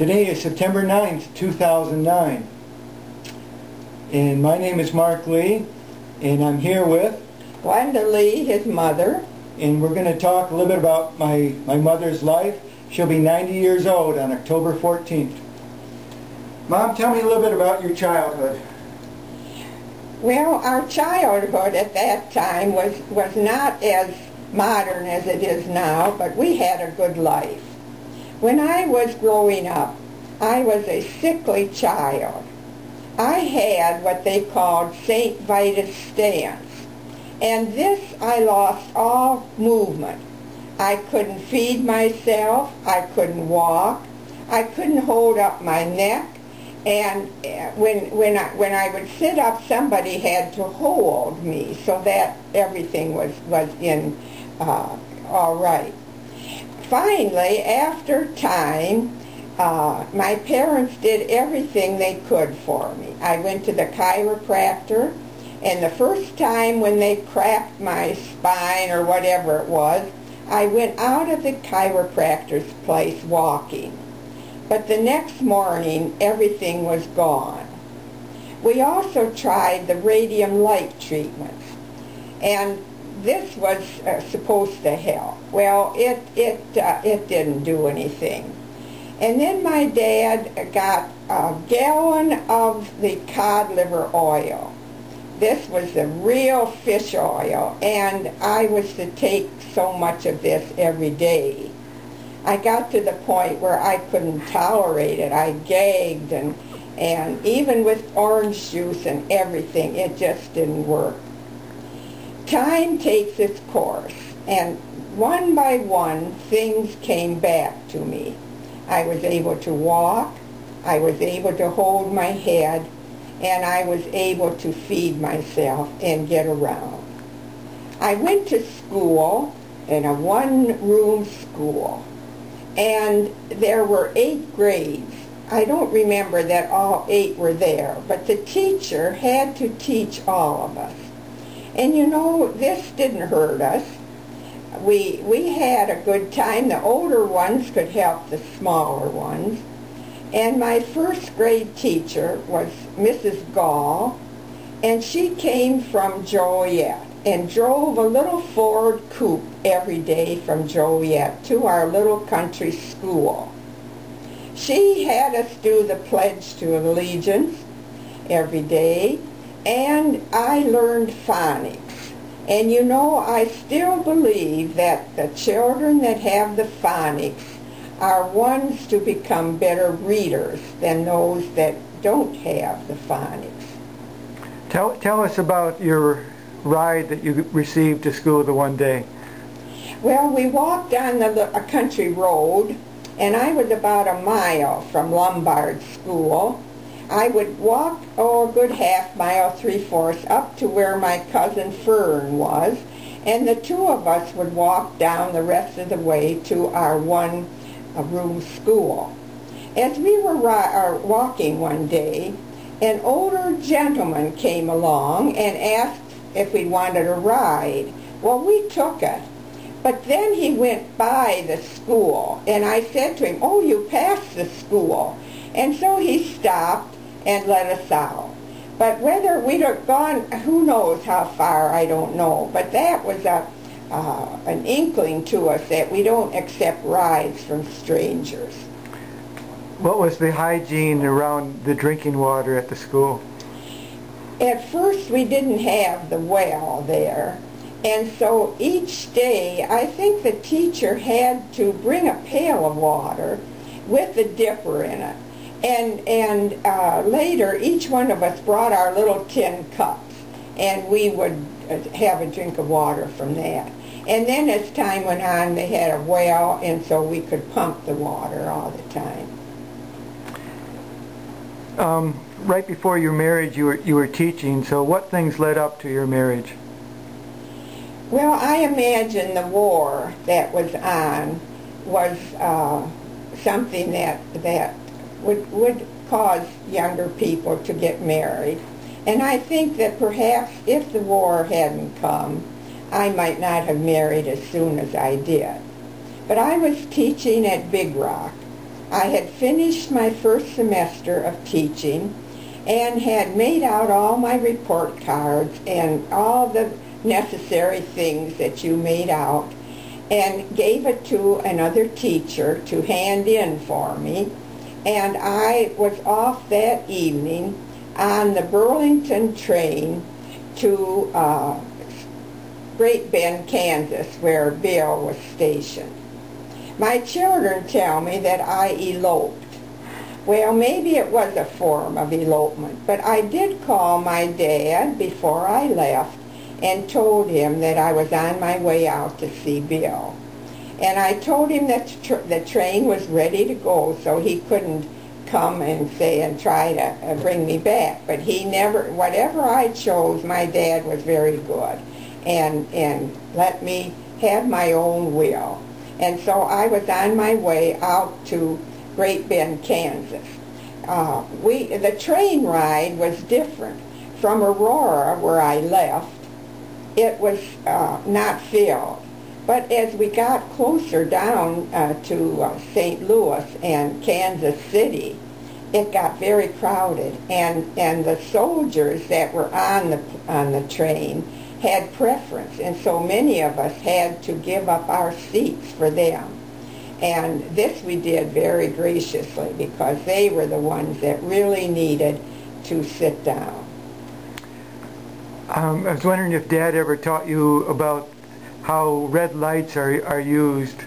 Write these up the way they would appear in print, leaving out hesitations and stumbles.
Today is September 9th, 2009. And my name is Mark Leigh, and I'm here with Glenda Leigh, his mother. And we're going to talk a little bit about my mother's life. She'll be 90 years old on October 14th. Mom, tell me a little bit about your childhood. Well, our childhood at that time was not as modern as it is now, but we had a good life. When I was growing up, I was a sickly child. I had what they called St. Vitus stance, and this I lost all movement. I couldn't feed myself, I couldn't walk, I couldn't hold up my neck, and when I would sit up, somebody had to hold me so that everything was in all right. Finally, after time, my parents did everything they could for me. I went to the chiropractor, and the first time when they cracked my spine or whatever it was, I went out of the chiropractor's place walking. But the next morning, everything was gone. We also tried the radium light treatments, and this was supposed to help. Well, it didn't do anything. And then my dad got a gallon of the cod liver oil. This was the real fish oil, and I was to take so much of this every day. I got to the point where I couldn't tolerate it. I gagged, and even with orange juice and everything, it just didn't work. Time takes its course, and one by one, things came back to me. I was able to walk, I was able to hold my head, and I was able to feed myself and get around. I went to school in a one-room school, and there were 8 grades. I don't remember that all 8 were there, but the teacher had to teach all of us. And you know, this didn't hurt us. We had a good time. The older ones could help the smaller ones. And my first grade teacher was Mrs. Gall, and she came from Joliet and drove a little Ford coupe every day from Joliet to our little country school. She had us do the Pledge to Allegiance every day, and I learned phonics. And you know, I still believe that the children that have the phonics are ones to become better readers than those that don't have the phonics. Tell us about your ride that you received to school the one day. Well, we walked on a country road, and I was about a mile from Lombard School. I would walk, a good half mile, 3/4, up to where my cousin Fern was, and the two of us would walk down the rest of the way to our one-room school. As we were walking one day, an older gentleman came along and asked if we wanted a ride. Well, we took it. But then he went by the school, and I said to him, "Oh, you passed the school." And so he stopped and let us out. But whether we'd have gone, who knows how far, I don't know. But that was an inkling to us that we don't accept rides from strangers. What was the hygiene around the drinking water at the school? At first we didn't have the well there, and so each day I think the teacher had to bring a pail of water with a dipper in it. And later each one of us brought our little tin cups, and we would have a drink of water from that. And then as time went on, they had a well, and so we could pump the water all the time. Right before your marriage, you were teaching, so what things led up to your marriage? Well, I imagine the war that was on was something that would cause younger people to get married. And I think that perhaps if the war hadn't come, I might not have married as soon as I did. But I was teaching at Big Rock, I had finished my first semester of teaching and had made out all my report cards and all the necessary things that you made out, and gave it to another teacher to hand in for me. And I was off that evening on the Burlington train to Great Bend, Kansas, where Bill was stationed. My children tell me that I eloped. Well, maybe it was a form of elopement, but I did call my dad before I left and told him that I was on my way out to see Bill. And I told him that the train was ready to go, so he couldn't come and say and try to bring me back. But he never, whatever I chose, my dad was very good and let me have my own will. And so I was on my way out to Great Bend, Kansas. The train ride was different. From Aurora, where I left, it was not filled. But as we got closer down to St. Louis and Kansas City, it got very crowded. And the soldiers that were on the train had preference, and so many of us had to give up our seats for them. And this we did very graciously because they were the ones that really needed to sit down. I was wondering if Dad ever taught you about how red lights are used.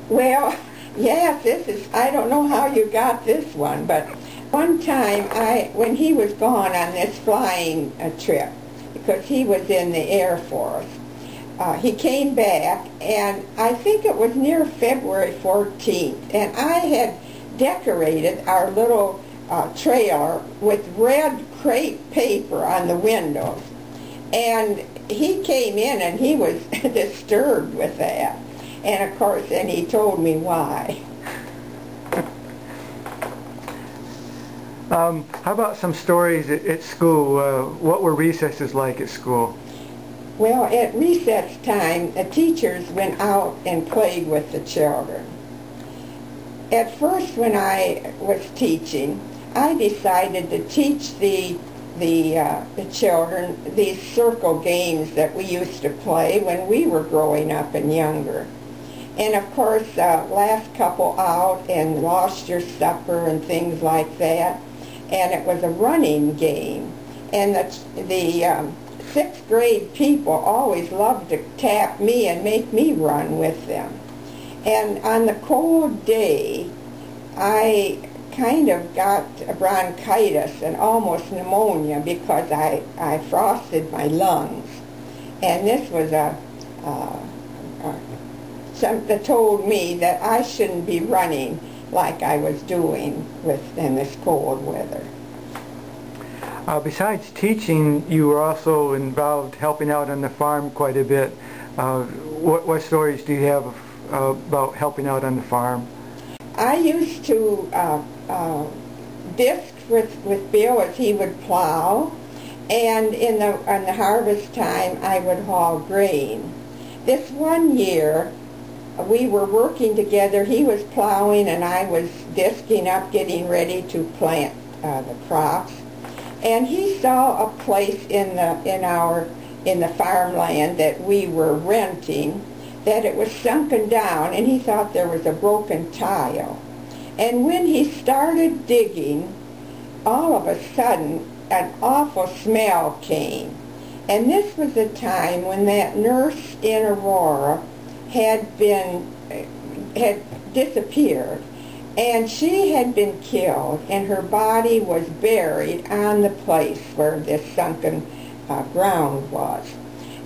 Well, yes, I don't know how you got this one, but one time when he was gone on this flying trip, because he was in the Air Force, he came back, and I think it was near February 14th, and I had decorated our little trailer with red crepe paper on the windows. And he came in and he was disturbed with that. And of course, then he told me why. How about some stories at school? What were recesses like at school? Well, at recess time, the teachers went out and played with the children. At first, when I was teaching, I decided to teach the children these circle games that we used to play when we were growing up and younger. And of course, last couple out and lost your supper and things like that. And it was a running game. And the sixth grade people always loved to tap me and make me run with them. And on the cold day, I kind of got bronchitis and almost pneumonia because I frosted my lungs. And this was something that told me that I shouldn't be running like I was doing in this cold weather. Besides teaching, you were also involved helping out on the farm quite a bit. What stories do you have about helping out on the farm? I used to disc with Bill as he would plow, and on the harvest time I would haul grain. This one year we were working together. He was plowing and I was disking up, getting ready to plant the crops. And he saw a place in the farmland that we were renting that it was sunken down, and he thought there was a broken tile. And when he started digging, all of a sudden an awful smell came. And this was the time when that nurse in Aurora had disappeared, and she had been killed, and her body was buried on the place where this sunken ground was.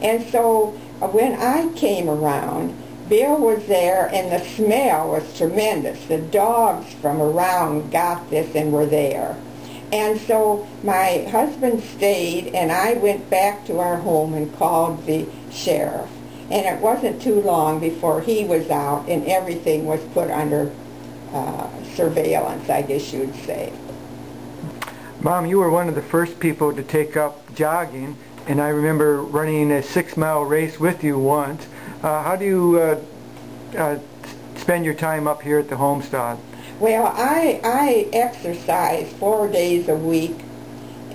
And so when I came around, Bill was there, and the smell was tremendous. The dogs from around got this and were there. And so my husband stayed, and I went back to our home and called the sheriff. And it wasn't too long before he was out and everything was put under surveillance, I guess you'd say. Mom, you were one of the first people to take up jogging, and I remember running a 6-mile race with you once. How do you spend spend your time up here at the homestead? Well, I exercise 4 days a week,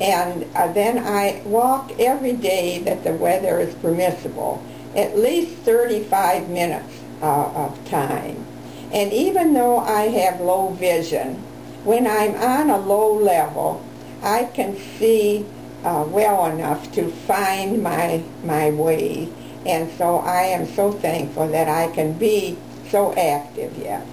and then I walk every day that the weather is permissible, at least 35 minutes of time. And even though I have low vision, when I'm on a low level, I can see well enough to find my way. And so I am so thankful that I can be so active yet.